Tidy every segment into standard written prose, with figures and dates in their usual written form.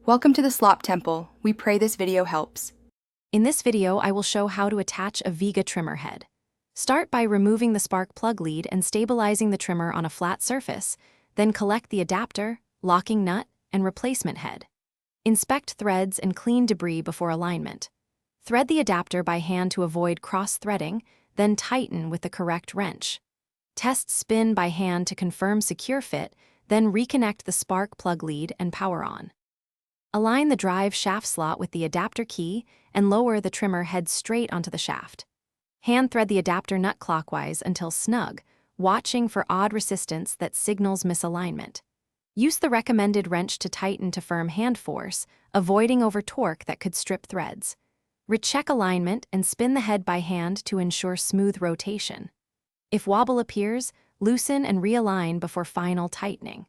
Welcome to the Slop Temple. We pray this video helps. In this video, I will show how to attach a Vega trimmer head. Start by removing the spark plug lead and stabilizing the trimmer on a flat surface, then collect the adapter, locking nut, and replacement head. Inspect threads and clean debris before alignment. Thread the adapter by hand to avoid cross-threading, then tighten with the correct wrench. Test spin by hand to confirm secure fit, then reconnect the spark plug lead and power on. Align the drive shaft slot with the adapter key and lower the trimmer head straight onto the shaft. Hand thread the adapter nut clockwise until snug, watching for odd resistance that signals misalignment. Use the recommended wrench to tighten to firm hand force, avoiding over torque that could strip threads. Recheck alignment and spin the head by hand to ensure smooth rotation. If wobble appears, loosen and realign before final tightening.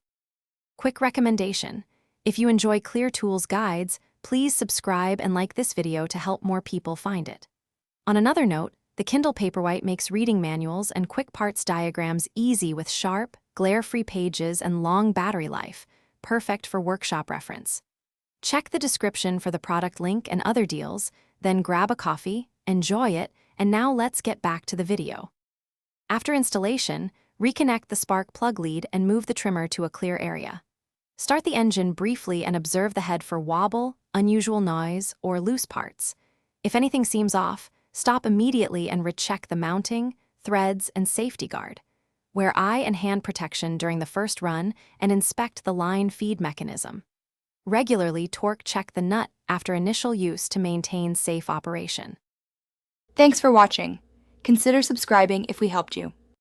Quick recommendation: if you enjoy Clear Tools guides, please subscribe and like this video to help more people find it. On another note, the Kindle Paperwhite makes reading manuals and quick parts diagrams easy with sharp, glare-free pages and long battery life, perfect for workshop reference. Check the description for the product link and other deals, then grab a coffee, enjoy it, and now let's get back to the video. After installation, reconnect the spark plug lead and move the trimmer to a clear area. Start the engine briefly and observe the head for wobble, unusual noise, or loose parts. If anything seems off, stop immediately and recheck the mounting, threads, and safety guard. Wear eye and hand protection during the first run and inspect the line feed mechanism. Regularly torque check the nut after initial use to maintain safe operation. Thanks for watching. Consider subscribing if we helped you.